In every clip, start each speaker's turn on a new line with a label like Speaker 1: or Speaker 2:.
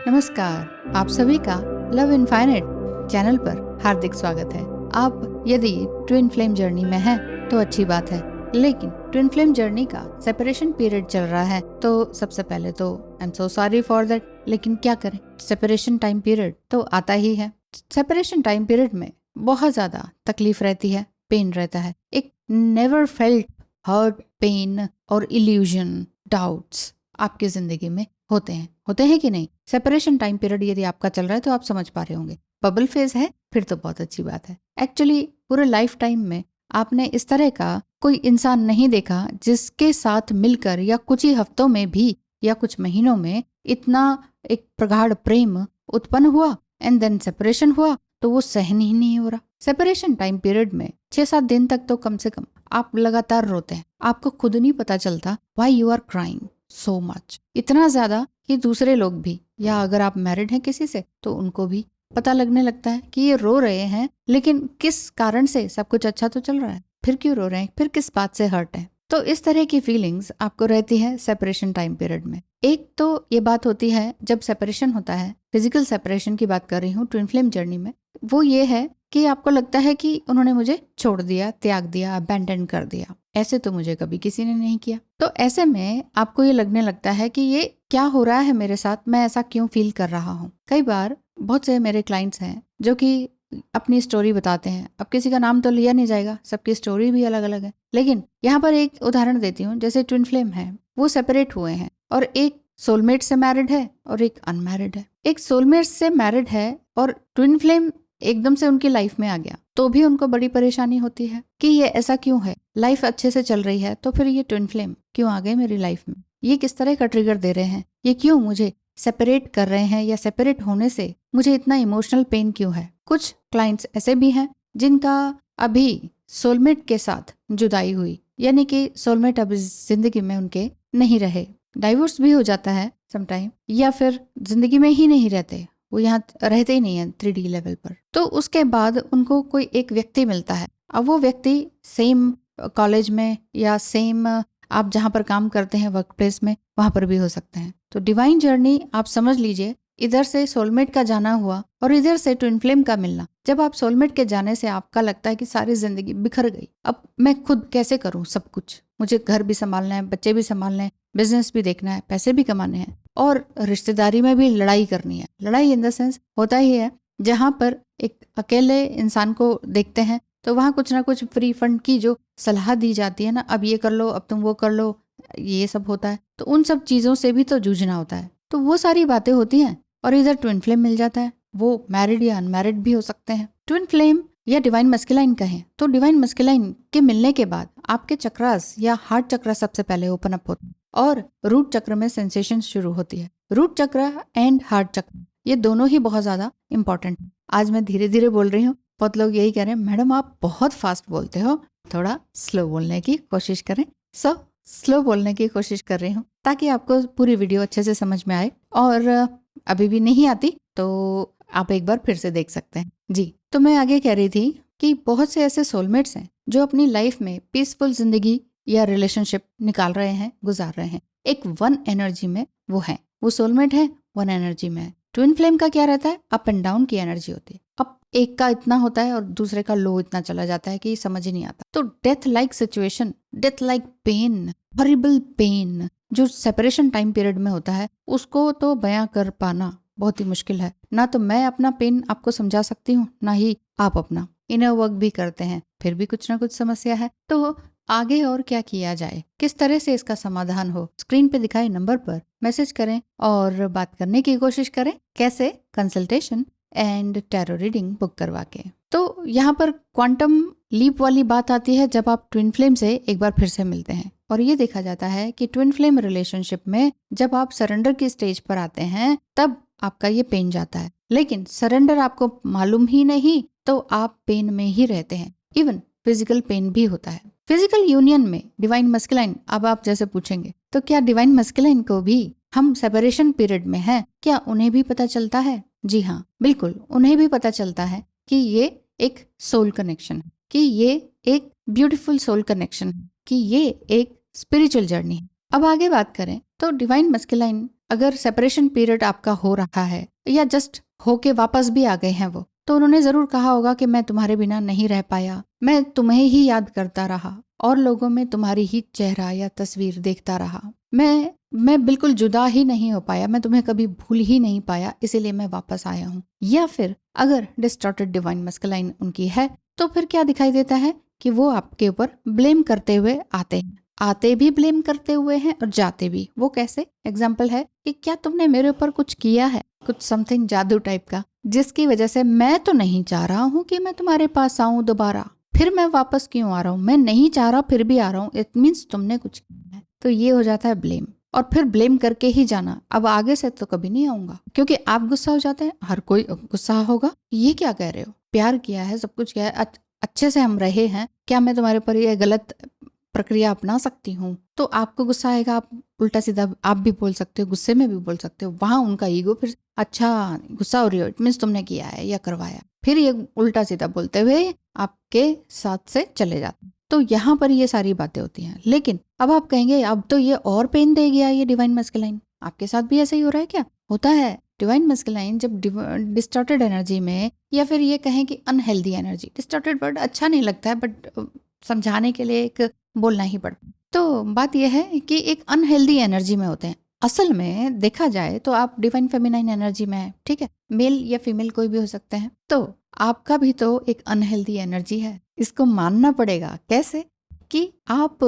Speaker 1: नमस्कार, आप सभी का लव इनफाइनाइट चैनल पर हार्दिक स्वागत है। आप यदि ट्विन फ्लेम जर्नी में हैं तो अच्छी बात है, लेकिन ट्विन फ्लेम जर्नी का सेपरेशन पीरियड चल रहा है तो सबसे पहले तो I am so sorry for that. लेकिन क्या करें, सेपरेशन टाइम पीरियड तो आता ही है। सेपरेशन टाइम पीरियड में बहुत ज्यादा तकलीफ रहती है, पेन रहता है, एक नेवर फेल्ट हर्ट, पेन और इल्यूजन, डाउट्स आपकी जिंदगी में होते हैं कि नहीं। सेपरेशन टाइम पीरियड यदि आपका चल रहा है तो आप समझ पा रहे होंगे। बबल फेज है फिर तो बहुत अच्छी बात है। एक्चुअली पूरे लाइफ टाइम में आपने इस तरह का कोई इंसान नहीं देखा जिसके साथ मिलकर या कुछ ही हफ्तों में भी या कुछ महीनों में इतना एक प्रगाढ़ प्रेम उत्पन्न हुआ एंड देन सेपरेशन हुआ तो वो सहन ही नहीं हो रहा। सेपरेशन टाइम पीरियड में 6-7 दिन तक तो कम से कम आप लगातार रोते हैं। आपको खुद नहीं पता चलता why you are crying so much, इतना ज्यादा कि दूसरे लोग भी, या अगर आप मैरिड हैं किसी से तो उनको भी पता लगने लगता है कि ये रो रहे हैं, लेकिन किस कारण से, सब कुछ अच्छा तो चल रहा है, फिर क्यों रो रहे हैं, फिर किस बात से हर्ट है। तो इस तरह की फीलिंग्स आपको रहती है सेपरेशन टाइम पीरियड में। एक तो ये बात होती है जब सेपरेशन होता है, फिजिकल सेपरेशन की बात कर रही हूँ ट्विन फ्लेम जर्नी में, वो ये है कि आपको लगता है कि उन्होंने मुझे छोड़ दिया, त्याग दिया, अबैंडन कर दिया। ऐसे तो मुझे कभी किसी ने नहीं किया। तो ऐसे में आपको ये लगने लगता है कि ये क्या हो रहा है मेरे साथ, मैं ऐसा क्यों फील कर रहा हूँ। कई बार बहुत से मेरे क्लाइंट्स हैं जो कि अपनी स्टोरी बताते हैं। अब किसी का नाम तो लिया नहीं जाएगा, सबकी स्टोरी भी अलग अलग है, लेकिन यहाँ पर एक उदाहरण देती हूँ। जैसे ट्विन फ्लेम है, वो सेपरेट हुए हैं और एक सोलमेट से मैरिड है और एक अनमैरिड है। एक सोलमेट से मैरिड है और ट्विन फ्लेम एकदम से उनकी लाइफ में आ गया तो भी उनको बड़ी परेशानी होती है कि ये ऐसा क्यों है। लाइफ अच्छे से चल रही है तो फिर ये ट्विन फ्लेम क्यों आ गए मेरी लाइफ में, ये किस तरह का ट्रिगर दे रहे हैं, ये क्यों मुझे सेपरेट कर रहे हैं, या सेपरेट होने से मुझे इतना इमोशनल पेन क्यों है। कुछ क्लाइंट्स ऐसे भी हैं जिनका अभी सोलमेट के साथ जुदाई हुई, यानी कि सोलमेट अब जिंदगी में उनके नहीं रहे, डाइवोर्स भी हो जाता है समटाइम, या फिर जिंदगी में ही नहीं रहते, वो यहाँ रहते ही नहीं है 3D लेवल पर। तो उसके बाद उनको कोई एक व्यक्ति मिलता है। अब वो व्यक्ति सेम कॉलेज में या सेम आप जहाँ पर काम करते हैं वर्क प्लेस में, वहां पर भी हो सकते हैं। तो डिवाइन जर्नी आप समझ लीजिए, इधर से सोलमेट का जाना हुआ और इधर से ट्विन फ्लेम का मिलना। जब आप सोलमेट के जाने से आपका लगता है कि सारी जिंदगी बिखर गई, अब मैं खुद कैसे करूं सब कुछ, मुझे घर भी संभालना है, बच्चे भी संभालना है, बिजनेस भी देखना है, पैसे भी कमाने हैं, और रिश्तेदारी में भी लड़ाई करनी है। लड़ाई इन द सेंस होता ही है जहां पर एक अकेले इंसान को देखते हैं तो वहां कुछ ना कुछ फ्री फंड की जो सलाह दी जाती है ना, अब ये कर लो, अब तुम वो कर लो, ये सब होता है। तो उन सब चीजों से भी तो जूझना होता है। तो वो सारी बातें होती हैं और इधर ट्विन फ्लेम मिल जाता है। वो मैरिड या अनमैरिड भी हो सकते हैं। ट्विन फ्लेम या डिवाइन मस्कुलाइन कहें तो डिवाइन मस्कुलाइन के मिलने के बाद आपके चक्रास या हार्ट चक्र सबसे पहले ओपन अप होते हैं और रूट चक्र में सेंसेशन शुरू होती है। रूट चक्र एंड हार्ट चक्र ये दोनों ही बहुत ज्यादा इंपॉर्टेंट है। आज मैं धीरे धीरे बोल रही हूँ, बहुत लोग यही कह रहे हैं मैडम आप बहुत फास्ट बोलते हो, थोड़ा स्लो बोलने की कोशिश करें। सो स्लो बोलने की कोशिश कर रही हूँ ताकि आपको पूरी वीडियो अच्छे से समझ में आए, और अभी भी नहीं आती तो आप एक बार फिर से देख सकते हैं। जी, तो मैं आगे कह रही थी कि बहुत से ऐसे सोलमेट्स हैं जो अपनी लाइफ में पीसफुल जिंदगी या रिलेशनशिप निकाल रहे हैं, गुजार रहे हैं। एक वन एनर्जी में वो है, वो सोलमेट है, वन एनर्जी में है। ट्विन फ्लेम का क्या रहता है, अप एंड डाउन की एनर्जी होती है। अब एक का इतना होता है और दूसरे का लो इतना चला जाता है कि समझ ही नहीं आता। तो death like situation, death like pain, horrible pain जो सेपरेशन टाइम पीरियड में होता है, उसको तो बयां कर पाना बहुत ही मुश्किल है। ना तो मैं अपना पेन आपको समझा सकती हूँ, ना ही आप अपना। इनर वर्क भी करते हैं फिर भी कुछ ना कुछ समस्या है। तो आगे और क्या किया जाए, किस तरह से इसका समाधान हो, स्क्रीन पे दिखाए नंबर पर मैसेज करें और बात करने की कोशिश करें। कैसे, consultation and tarot reading book करवा के। तो यहाँ पर क्वांटम लीप वाली बात आती है जब आप ट्विन फ्लेम से एक बार फिर से मिलते हैं, और ये देखा जाता है कि ट्विन फ्लेम रिलेशनशिप में जब आप सरेंडर की स्टेज पर आते हैं तब आपका ये पेन जाता है। लेकिन सरेंडर आपको मालूम ही नहीं तो आप पेन में ही रहते हैं। इवन फिजिकल पेन भी होता है। फिजिकल यूनियन में डिवाइन मस्कुलाइन, अब आप जैसे पूछेंगे तो क्या डिवाइन मस्कुलाइन को भी हम सेपरेशन पीरियड में हैं, क्या उन्हें भी पता चलता है? जी हाँ, बिल्कुल, उन्हें भी पता चलता है कि ये एक सोल कनेक्शन है, कि ये एक ब्यूटीफुल सोल कनेक्शन है, कि ये एक स्पिरिचुअल जर्नी है। अब आगे बात करें तो डिवाइन मस्कुलाइन अगर सेपरेशन पीरियड आपका हो रहा है या जस्ट होके वापस भी आ गए हैं वो, तो उन्होंने जरूर कहा होगा कि मैं तुम्हारे बिना नहीं रह पाया, मैं तुम्हें ही याद करता रहा और लोगों में तुम्हारी ही चेहरा या तस्वीर देखता रहा, मैं बिल्कुल जुदा ही नहीं हो पाया, मैं तुम्हें कभी भूल ही नहीं पाया, इसीलिए मैं वापस आया हूँ। या फिर अगर डिस्टॉर्टेड डिवाइन मस्कुलाइन उनकी है, तो फिर क्या दिखाई देता है कि वो आपके ऊपर ब्लेम करते हुए आते भी ब्लेम करते हुए हैं और जाते भी। वो कैसे? एग्जाम्पल है कि क्या तुमने मेरे ऊपर कुछ किया है, कुछ समथिंग जादू टाइप का, जिसकी वजह से मैं तो नहीं चाह रहा हूँ कि मैं तुम्हारे पास आऊं दोबारा, फिर मैं वापस क्यों आ रहा हूँ, मैं नहीं चाह रहा फिर भी आ रहा हूँ, इट मीन्स तुमने कुछ किया है। तो ये हो जाता है ब्लेम, और फिर ब्लेम करके ही जाना, अब आगे से तो कभी नहीं आऊंगा, क्योंकि आप गुस्सा हो जाते हैं। हर कोई गुस्सा होगा, ये क्या कह रहे हो, प्यार किया है, सब कुछ किया है, अच्छे से हम रहे हैं, क्या मैं तुम्हारे पर ये गलत प्रक्रिया अपना सकती हूँ? तो आपको गुस्सा आएगा, आप उल्टा सीधा आप भी बोल सकते हो, गुस्से में भी बोल सकते हो। वहां उनका ईगो फिर अच्छा गुस्सा हो रही हो, इट मीन्स तुमने किया है या करवाया, फिर ये उल्टा सीधा बोलते हुए आपके साथ से चले जाते हैं। तो यहाँ पर ये सारी बातें होती हैं। लेकिन अब आप कहेंगे अब तो ये और पेन दे गया ये डिवाइन मस्कुलाइन, आपके साथ भी ऐसा ही हो रहा है क्या? होता है। डिवाइन मस्कुलाइन जब डिस्टॉर्टेड एनर्जी में, या फिर ये कहें कि अनहेल्दी एनर्जी, डिस्टॉर्टेड वर्ड अच्छा नहीं लगता है बट समझाने के लिए एक बोलना ही पड़ता है। तो बात यह है कि एक अनहेल्दी एनर्जी में होते हैं। असल में देखा जाए तो आप डिवाइन फेमिनाइन एनर्जी में है, ठीक है, मेल या फीमेल कोई भी हो सकते हैं, तो आपका भी तो एक अनहेल्दी एनर्जी है, इसको मानना पड़ेगा। कैसे? कि आप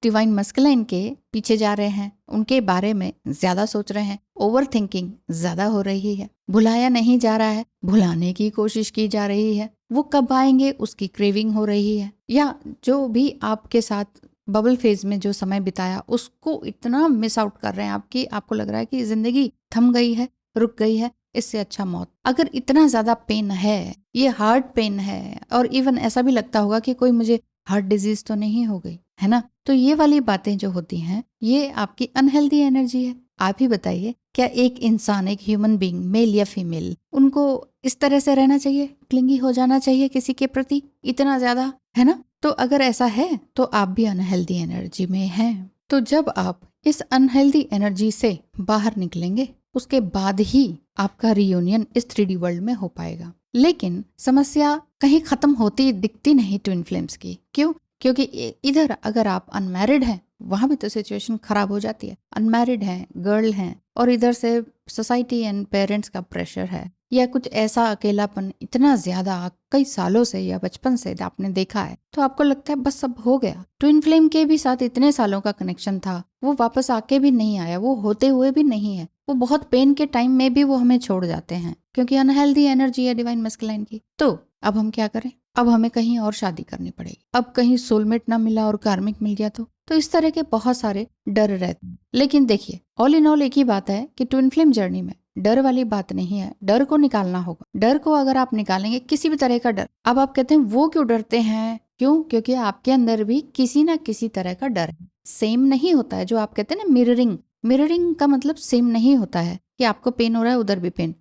Speaker 1: डिवाइन मस्कुलाइन के पीछे जा रहे हैं, उनके बारे में ज्यादा सोच रहे हैं, ओवर थिंकिंग ज्यादा हो रही है, भुलाया नहीं जा रहा है, भुलाने की कोशिश की जा रही है, वो कब आएंगे उसकी क्रेविंग हो रही है, या जो भी आपके साथ बबल फेज में जो समय बिताया उसको इतना मिस आउट कर रहे हैं आपकी, आपको लग रहा है कि जिंदगी थम गई है, रुक गई है, इससे अच्छा मौत। अगर इतना ज्यादा पेन है, ये हार्ट पेन है, और इवन ऐसा भी लगता होगा कि कोई मुझे हार्ट डिजीज तो नहीं हो गई है ना, तो ये वाली बातें जो होती हैं ये आपकी अनहेल्दी एनर्जी है। आप ही बताइए, क्या एक इंसान, एक ह्यूमन बीइंग, मेल या फीमेल, उनको इस तरह से रहना चाहिए, क्लिंगी हो जाना चाहिए किसी के प्रति इतना ज्यादा, है ना? तो अगर ऐसा है तो आप भी अनहेल्दी एनर्जी में हैं। तो जब आप इस अनहेल्दी एनर्जी से बाहर निकलेंगे, उसके बाद ही आपका रियूनियन इस 3D वर्ल्ड में हो पाएगा। लेकिन समस्या कहीं खत्म होती दिखती नहीं ट्विन फ्लेम्स की। क्यों? क्योंकि इधर अगर आप अनमैरिड हैं, वहां भी तो सिचुएशन खराब हो जाती है। अनमैरिड हैं, गर्ल हैं, और इधर से सोसाइटी एंड पेरेंट्स का प्रेशर है, या कुछ ऐसा अकेलापन इतना ज्यादा कई सालों से या बचपन से आपने देखा है, तो आपको लगता है बस सब हो गया। ट्विन फ्लेम के भी साथ इतने सालों का कनेक्शन था, वो वापस आके भी नहीं आया, वो होते हुए भी नहीं है, वो बहुत पेन के टाइम में भी वो हमें छोड़ जाते हैं, क्योंकि अनहेल्दी एनर्जी है डिवाइन मस्कुलाइन की। तो अब हम क्या करें? अब हमें कहीं और शादी करनी पड़ेगी, अब कहीं सोलमेट ना मिला और कार्मिक मिल गया तो इस तरह के बहुत सारे डर रहते हैं। लेकिन देखिए, ऑल इन ऑल एक ही बात है कि ट्विन फ्लेम जर्नी में डर वाली बात नहीं है, डर को निकालना होगा। डर को अगर आप निकालेंगे, किसी भी तरह का डर, अब आप कहते हैं वो क्यों डरते हैं, क्यों? क्योंकि आपके अंदर भी किसी ना किसी तरह का डर है। सेम नहीं होता है, जो आप कहते हैं ना मिररिंग का मतलब सेम नहीं होता है कि आपको पेन हो रहा है उधर भी पेन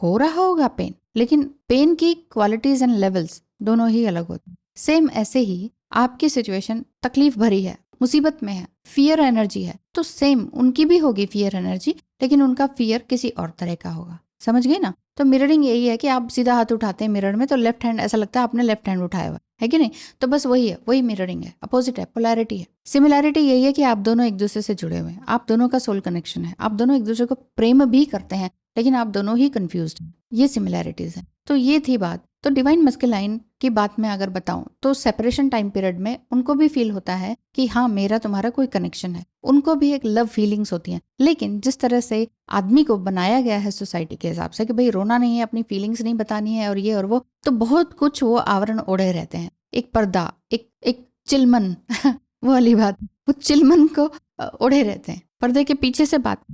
Speaker 1: हो रहा होगा पेन, लेकिन पेन की क्वालिटीज एंड लेवल्स दोनों ही अलग होते हैं। सेम ऐसे ही आपकी सिचुएशन तकलीफ भरी है, मुसीबत में है, फियर एनर्जी है, तो सेम उनकी भी होगी फियर एनर्जी, लेकिन उनका फियर किसी और तरह का होगा। समझ गए ना? तो मिररिंग यही है कि आप सीधा हाथ उठाते हैं मिरर में तो लेफ्ट हैंड ऐसा लगता है आपने लेफ्ट हैंड उठाया हुआ है कि नहीं? तो बस वही है, वही मिररिंग है, अपोजिट है, पोलैरिटी है। सिमिलैरिटी यही है कि आप दोनों एक दूसरे से जुड़े हुए हैं, आप दोनों का सोल कनेक्शन है, आप दोनों एक दूसरे को प्रेम भी करते हैं, लेकिन आप दोनों ही कंफ्यूज्ड हैं। ये सिमिलैरिटीज हैं। तो ये थी बात। तो डिवाइन मस्कुलाइन की बात में अगर बताऊं तो सेपरेशन टाइम पीरियड में उनको भी फील होता है कि हाँ मेरा तुम्हारा कोई कनेक्शन है, उनको भी एक लव फीलिंग्स होती हैं। लेकिन जिस तरह से आदमी को बनाया गया है सोसाइटी के हिसाब से कि भाई रोना नहीं है, अपनी फीलिंग्स नहीं बतानी है और ये और वो, तो बहुत कुछ वो आवरण ओढ़े रहते हैं, एक पर्दा, एक चिलमन वो वाली बात, वो चिलमन को ओढ़े रहते हैं, पर्दे के पीछे से बात,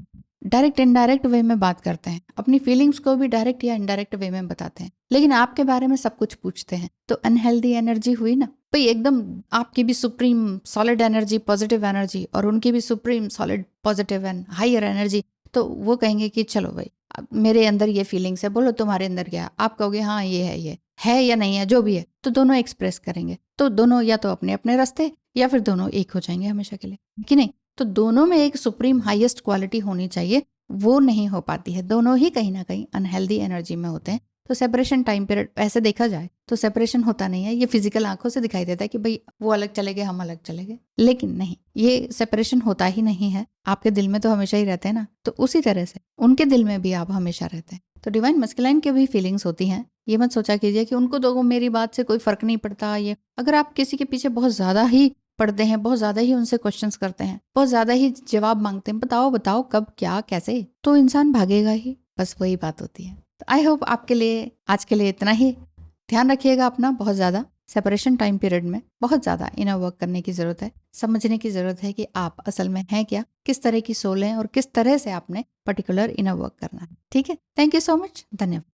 Speaker 1: डायरेक्ट इनडायरेक्ट वे में बात करते हैं, अपनी फीलिंग्स को भी डायरेक्ट या इनडायरेक्ट वे में बताते हैं, लेकिन आपके बारे में सब कुछ पूछते हैं। तो अनहेल्दी एनर्जी हुई ना भाई, एकदम आपकी भी supreme solid energy, positive energy, और उनकी भी supreme solid positive and higher energy. तो वो कहेंगे कि चलो भाई मेरे अंदर ये फीलिंग्स है, बोलो तुम्हारे अंदर क्या है? आप कहोगे हाँ ये है या नहीं है, जो भी है, तो दोनों एक्सप्रेस करेंगे। तो दोनों या तो अपने अपने रास्ते, या फिर दोनों एक हो जाएंगे हमेशा के लिए, कि नहीं? तो दोनों में एक सुप्रीम हाईएस्ट क्वालिटी होनी चाहिए, वो नहीं हो पाती है। दोनों ही कहीं ना कहीं अनहेल्दी एनर्जी में होते हैं। तो सेपरेशन टाइम पीरियड ऐसे देखा जाए तो सेपरेशन होता नहीं है। ये फिजिकल आंखों से दिखाई देता है कि भाई वो अलग चले गए, हम अलग चले गए, लेकिन नहीं, ये सेपरेशन होता ही नहीं है। आपके दिल में तो हमेशा ही रहते हैं ना, तो उसी तरह से उनके दिल में भी आप हमेशा रहते हैं। तो डिवाइन मस्कुलाइन के भी फीलिंग्स होती हैं। ये मत सोचा कीजिए कि उनको तो मेरी बात से कोई फर्क नहीं पड़ता। ये अगर आप किसी के पीछे बहुत ज्यादा ही पढ़ते हैं, बहुत ज्यादा ही उनसे क्वेश्चंस करते हैं, बहुत ज्यादा ही जवाब मांगते हैं, बताओ बताओ कब क्या कैसे, तो इंसान भागेगा ही। बस वही बात होती है। तो आई होप आपके लिए आज के लिए इतना ही। ध्यान रखिएगा अपना बहुत ज़्यादा। सेपरेशन टाइम पीरियड में बहुत ज़्यादा इनर वर्क करने की ज़रूरत है, समझने की ज़रूरत है कि आप असल में हैं क्या, किस तरह की सोल हैं और किस तरह से आपने पर्टिकुलर इनर वर्क करना है। ठीक है, थैंक यू सो मच, धन्यवाद।